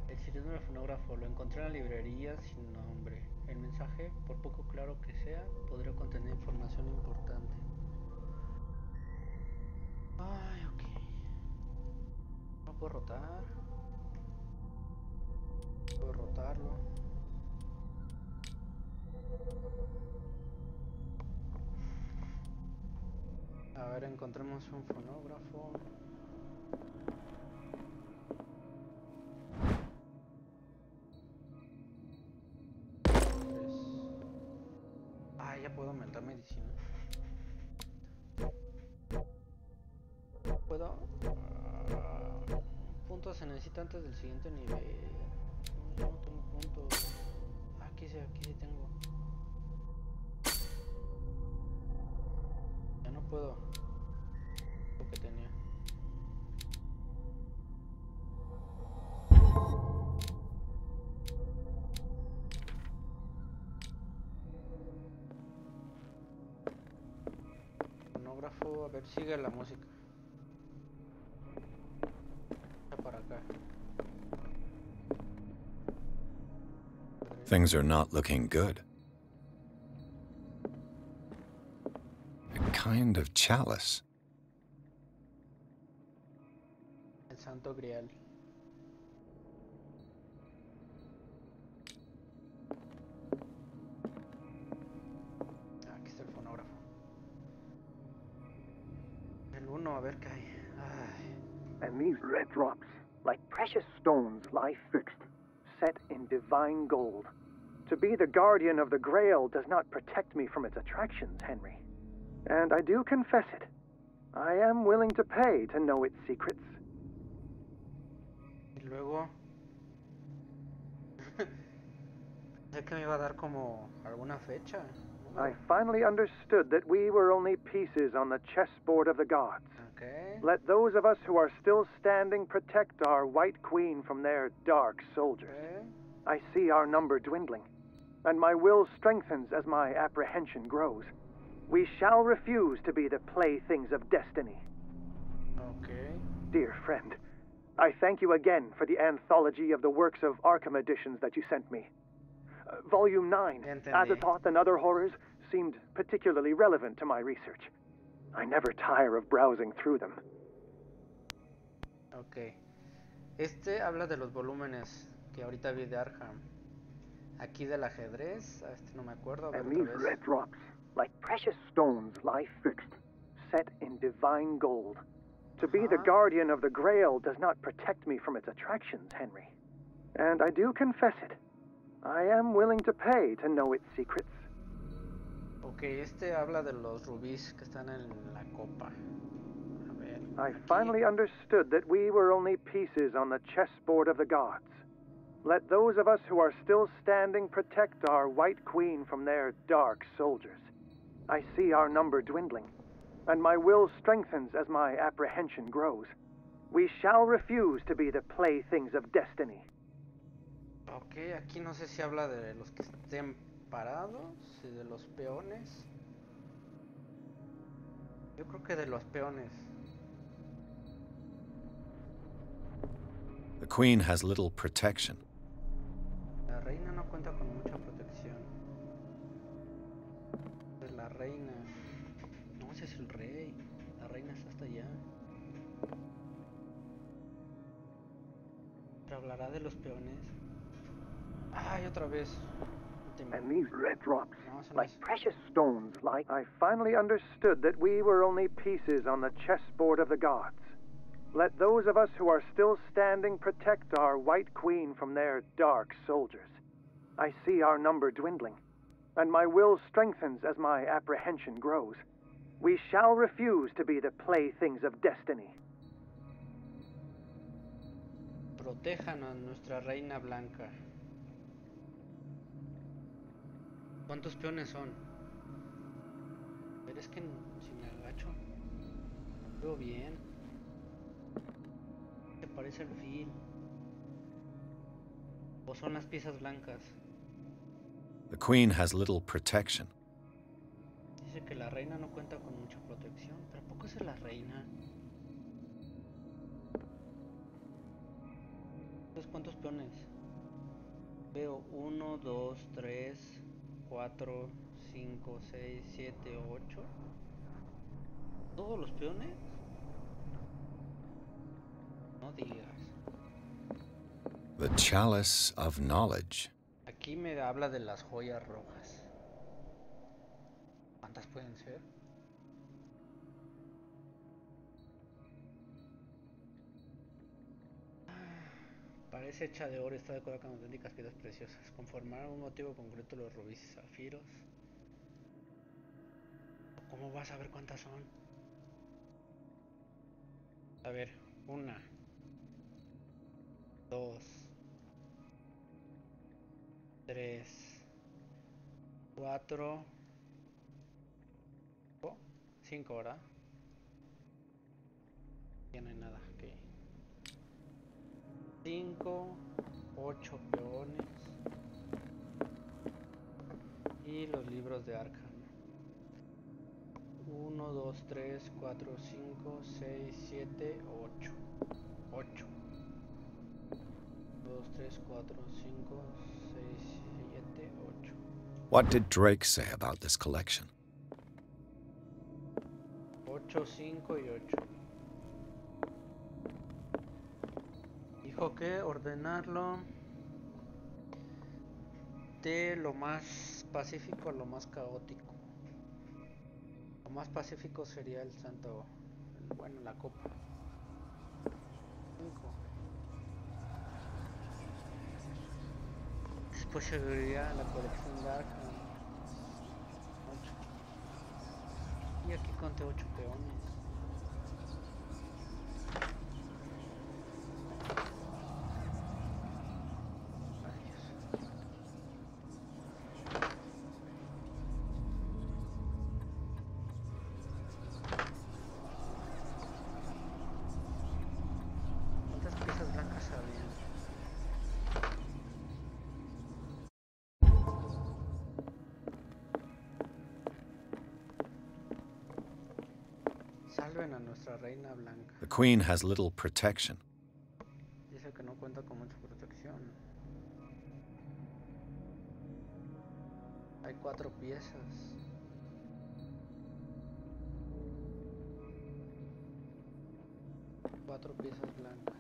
El cilindro del fonógrafo lo encontré en la librería sin nombre. El mensaje, por poco claro que sea, podría contener información importante. Ay, ok. No puedo rotar. Puedo rotarlo. A ver, encontremos un fonógrafo. Ah, ya puedo aumentar medicina. Puedo. Puntos se necesitan antes del siguiente nivel. No, no tengo puntos. Aquí sí tengo. Ya no puedo. Lo que tenía. Fonógrafo, a ver, sigue la música. Para acá. Things are not looking good. A kind of chalice. El Santo Grial. Aquí está el fonógrafo. El 1, a ver qué hay. Ay. And these red drops, like precious stones, lie fixed, set in divine gold. To be the guardian of the Grail does not protect me from its attractions, Henry. And I do confess it. I am willing to pay to know its secrets. Y luego... Pensé que me iba a dar como alguna fecha. I finally understood that we were only pieces on the chessboard of the gods. Okay. Let those of us who are still standing protect our White Queen from their dark soldiers. Okay. I see our number dwindling, and my will strengthens as my apprehension grows. We shall refuse to be the playthings of destiny. Okay. Dear friend, I thank you again for the anthology of the works of Arkham editions that you sent me. Volume 9, Entendí. Azathoth and Other Horrors, seemed particularly relevant to my research. I never tire of browsing through them. Ok. Este habla de los volúmenes que ahorita vi de Arkham. Aquí del ajedrez, este no me acuerdo, a ver And otra these vez. red drops, like precious stones, lie fixed, set in divine gold. To be the guardian of the Grail does not protect me from its attractions, Henry. And I do confess it. I am willing to pay to know its secrets. Ok, este habla de los rubíes que están en la copa. A ver, I aquí. finally understood that we were only pieces on the chessboard of the gods. Let those of us who are still standing protect our White Queen from their dark soldiers. I see our number dwindling, and my will strengthens as my apprehension grows. We shall refuse to be the playthings of destiny. Ok, aquí no sé si habla de los que estén parados y de los peones. Yo creo que de los peones. The Queen has little protection. La reina no cuenta con mucha protección. Es la reina. No, ese es el rey. La reina está hasta allá. ¿Pero hablará de los peones? ¡Ay, otra vez! And these red drops, No, eso no like es. precious stones, like... I finally understood that we were only pieces on the chessboard of the gods. Let those of us who are still standing protect our White Queen from their dark soldiers. I see our number dwindling, and my will strengthens as my apprehension grows. We shall refuse to be the playthings of destiny. Protejan a nuestra reina blanca. ¿Cuántos peones son? Pero es que si me agacho, veo bien. Se parece alfil. ¿O son las piezas blancas? The Queen has little protection. Dice que la reina no cuenta con mucha protección. ¿Pero a poco es la reina? Entonces, ¿cuántos peones? Veo 1, 2, 3, 4, 5, 6, 7, 8. ¿Todos los peones? No digas. The Chalice of Knowledge. Aquí me habla de las joyas rojas. ¿Cuántas pueden ser? Parece hecha de oro, está decorada con auténticas piedras preciosas. Conformarán un motivo concreto los rubíes y zafiros. ¿Cómo vas a ver cuántas son? A ver, 1, 2, 3, 4, 5, ¿verdad? Ya no hay nada, ok. 5, 8 peones. Y los libros de Arkham. 1, 2, 3, 4, 5, 6, 7, 8. 8. 2, 3, 4, 5, 6, 7, 8. What did Drake say about this collection? 8, 5 y 8. Dijo que ordenarlo de lo más pacífico a lo más caótico. Lo más pacífico sería el santo, bueno, la copa. 5. Después seguiría la colección de Arkham. 8. Y aquí conté 8 peones. ¿Cuántas piezas blancas había? Salven a nuestra reina blanca. The Queen has little protection. Dice que no cuenta con mucha protección. Hay 4 piezas. 4 piezas blancas.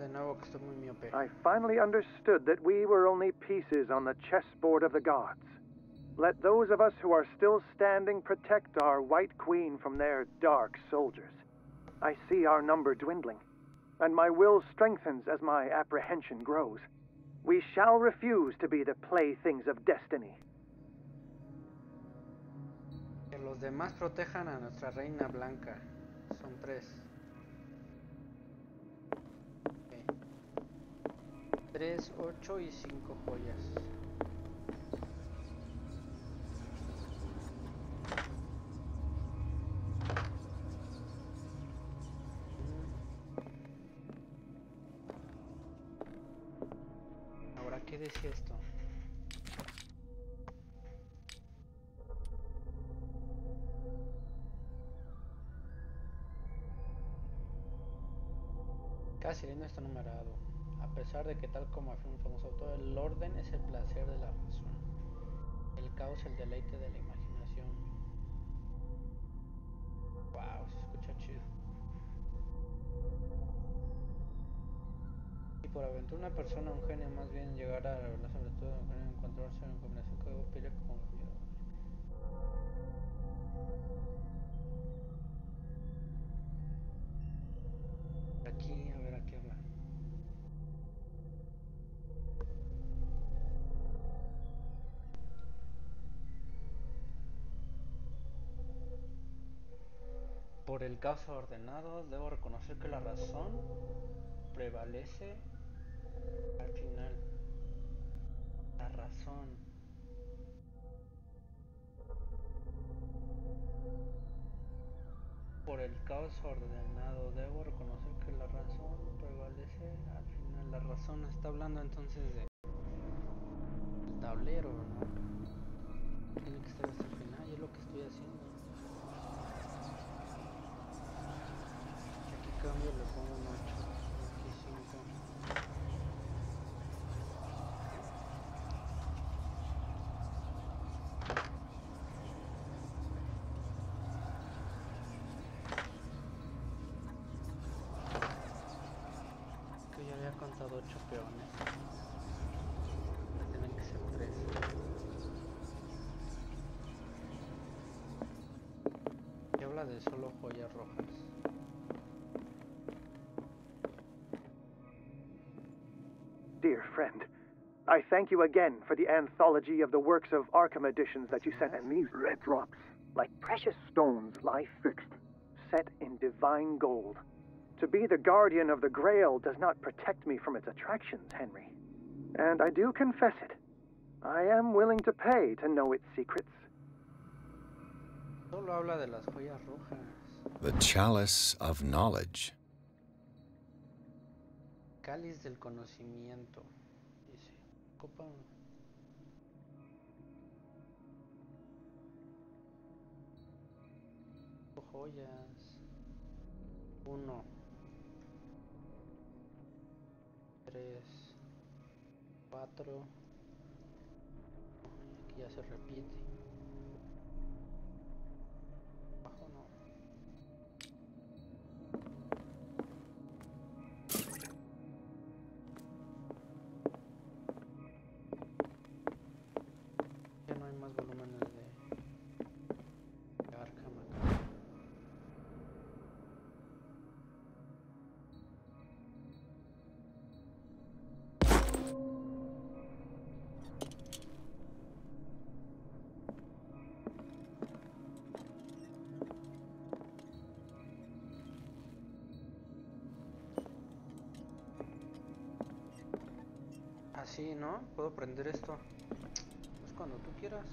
De nuevo que estoy muy miope. I finally understood that we were only pieces on the chessboard of the gods. Let those of us who are still standing protect our White Queen from their dark soldiers. I see our number dwindling, and my will strengthens as my apprehension grows. We shall refuse to be the playthings of destiny. Que los demás protejan a nuestra reina blanca. Son 3. 3, 8 y 5 joyas. Ahora, ¿qué decía esto? Cada cilindro está numerado. A pesar de que, tal como afirma un famoso autor, el orden es el placer de la razón, el caos el deleite de la imaginación. Wow, se escucha chido. Y por aventura una persona, un genio, más bien llegará a revelar sobre todo un genio, encontrarse en combinación con algo pelea con miedo. Aquí, a ver, aquí habla. Por el caos ordenado, debo reconocer que la razón prevalece al final. La razón. Por el caos ordenado, debo reconocer que la razón prevalece al final. La razón está hablando entonces de el tablero, ¿no? Tiene que estar hasta el final y es lo que estoy haciendo. Aquí cambio, le pongo un 8, aquí 5. Que ya había contado 8 peones. Tienen que ser 3. Y habla de solo joyas rojas. Dear friend, I thank you again for the anthology of the works of Arkham editions that you sent, and these red drops, like precious stones, lie fixed, set in divine gold. To be the guardian of the Grail does not protect me from its attractions, Henry. And I do confess it. I am willing to pay to know its secrets. Solo habla de las joyas rojas. The chalice of knowledge. Cáliz del conocimiento. Dice. Copa. Joyas. 1, 3, 4. Aquí ya se repite. Abajo no. Ya no hay más volúmenes de Arkham acá. Así, ¿no? Puedo prender esto. Pues cuando tú quieras.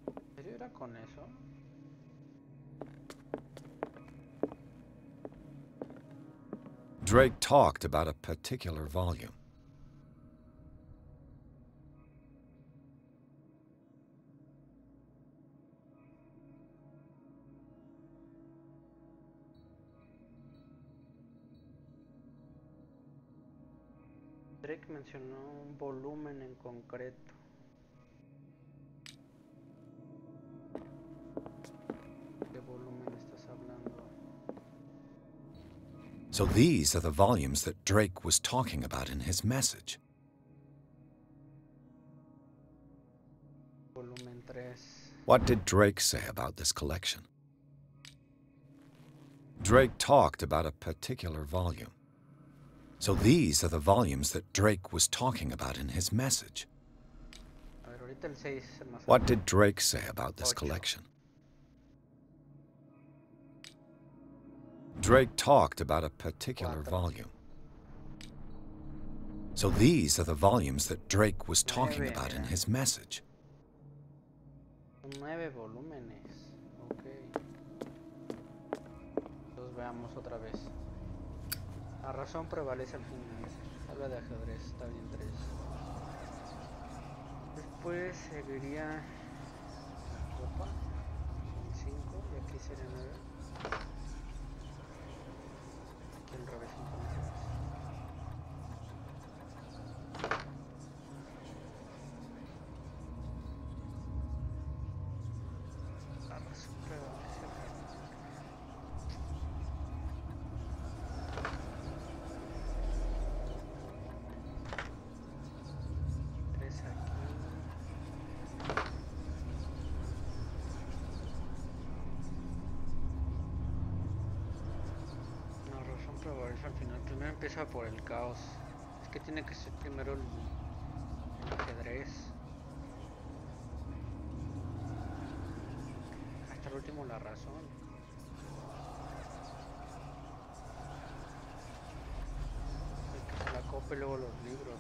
¿En serio era con eso? Drake talked about a particular volume. Drake mencionó un volumen en concreto. ¿Qué volumen estás hablando? So these are the volumes that Drake was talking about in his message. Volumen 3. What did Drake say about this collection? Drake talked about a particular volume. So these are the volumes that Drake was talking about in his message. A ver, ahorita el 6 es el más What alto. did Drake say about this 8. collection? Drake talked about a particular 4. volume. So these are the volumes that Drake was talking 9, about in mira. his message. Son 9 volúmenes. Ok. Entonces veamos otra vez. La razón prevalece al final. Habla de ajedrez, está bien 3. Después seguiría la copa, el 5, y aquí sería 9. Aquí al revés entonces. La razón prevalece al final. 3 aquí. La razón prevalece al final. Primero empieza por el caos. Es que tiene que ser primero el ajedrez. Hasta el último la razón. El que se la copa y luego los libros.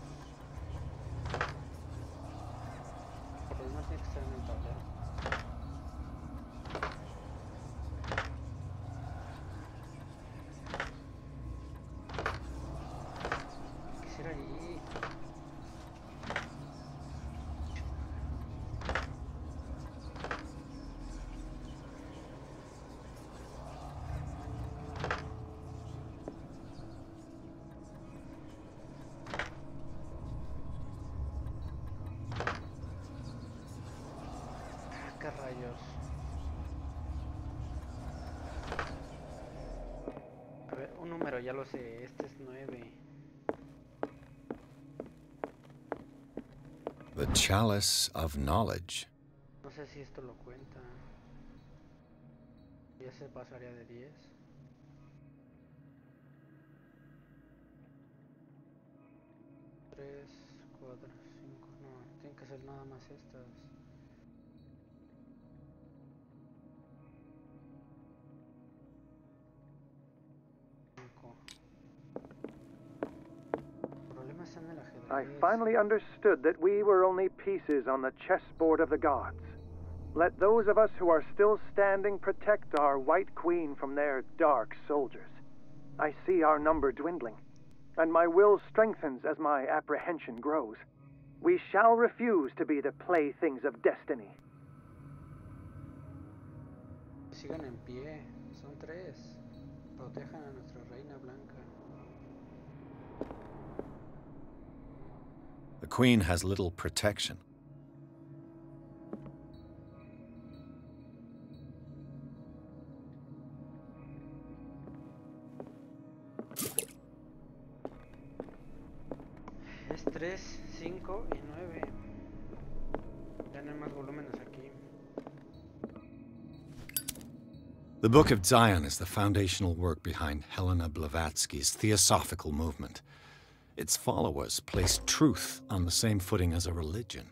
Por lo menos tiene que estar en el tablero. Quisiera ir. ¿Qué rayos? A ver, un número, ya lo sé. Este es 9. The Chalice of Knowledge. No sé si esto lo cuenta. Ya se pasaría de 10. Tres, 4, 5. No, tienen que ser nada más estas. 5. El problema está en el ajedrez. I finally understood that we were only pieces on the chessboard of the gods. Let those of us who are still standing protect our White Queen from their dark soldiers. I see our number dwindling, and my will strengthens as my apprehension grows. We shall refuse to be the playthings of destiny. Sigan en pie. Son 3. Protejan a nuestra reina blanca. The Queen has little protection. Es 3, 5 y 9. Ya no hay más volúmenes aquí. The Book of Zion is the foundational work behind Helena Blavatsky's theosophical movement. Its followers place truth on the same footing as a religion.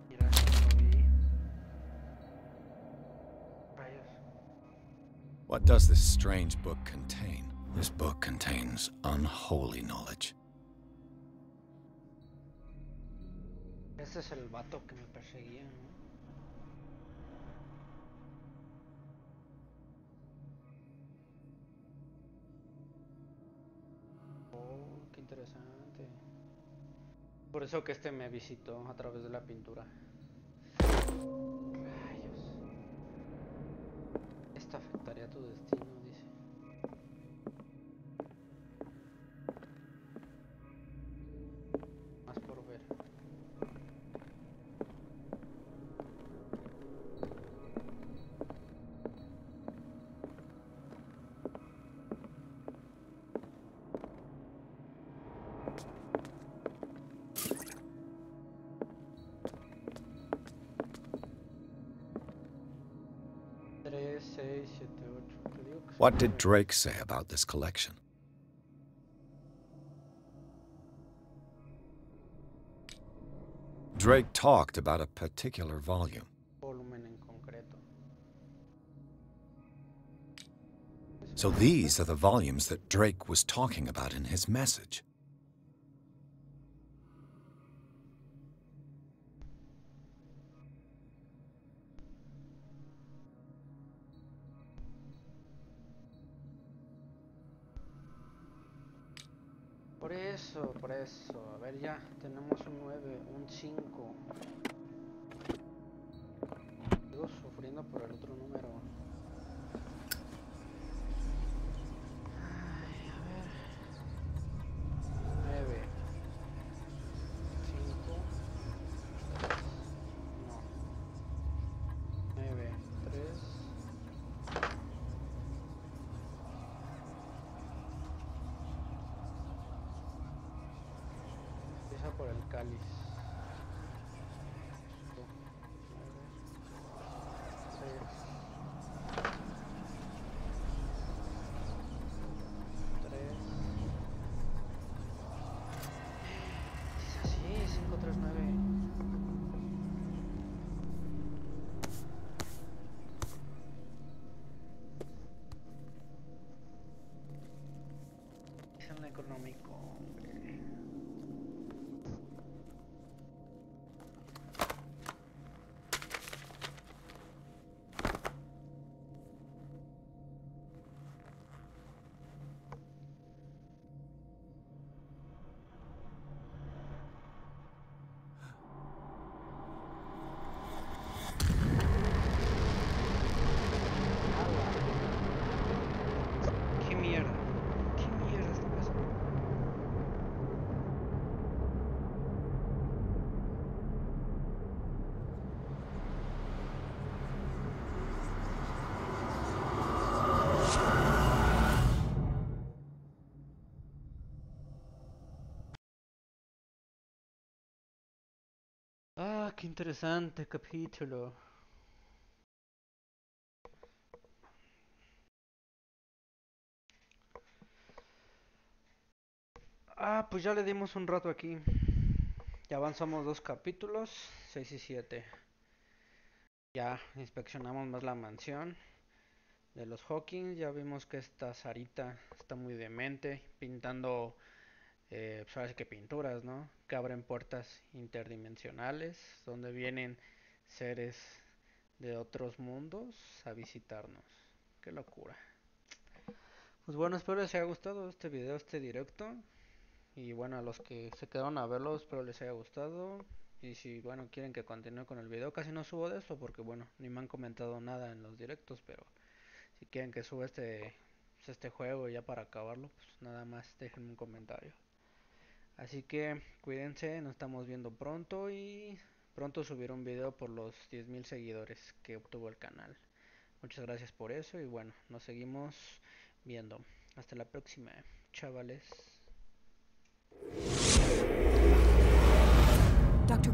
Mira, esto lo vi. Rayos. What does this strange book contain? This book contains unholy knowledge. Este es el vato que me perseguía, ¿no? Por eso que este me visitó a través de la pintura. Rayos. Esto afectaría tu destino, dice. Más por ver. What did Drake say about this collection? Drake talked about a particular volume. Volumen en concreto. So these are the volumes that Drake was talking about in his message. Por eso. A ver, ya tenemos un 9, un 5. Sigo sufriendo por el otro número. Ay, a ver. 9, 5. No. 9, 3. Empieza por el cáliz. 9, 6. 3. Es así, 5, 3, 9. Es el Necronomicón, hombre. ¿Qué mierda? ¿Qué mierda está pasando? Ah, qué interesante capítulo. Ah, pues ya le dimos un rato aquí. Ya avanzamos 2 capítulos, 6 y 7. Ya inspeccionamos más la mansión de los Hawkins. Ya vimos que esta Sarita está muy demente, pintando, pues ahora sí que pinturas, ¿no? Que abren puertas interdimensionales, donde vienen seres de otros mundos a visitarnos. Qué locura. Pues bueno, espero les haya gustado este video, este directo. Y bueno, a los que se quedaron a verlo, espero les haya gustado. Y si bueno, quieren que continúe con el video, casi no subo de eso porque bueno, ni me han comentado nada en los directos, pero si quieren que suba este juego ya para acabarlo, pues nada más déjenme un comentario. Así que cuídense, nos estamos viendo pronto y pronto subiré un video por los 10,000 seguidores que obtuvo el canal. Muchas gracias por eso y bueno, nos seguimos viendo. Hasta la próxima, chavales. Dr.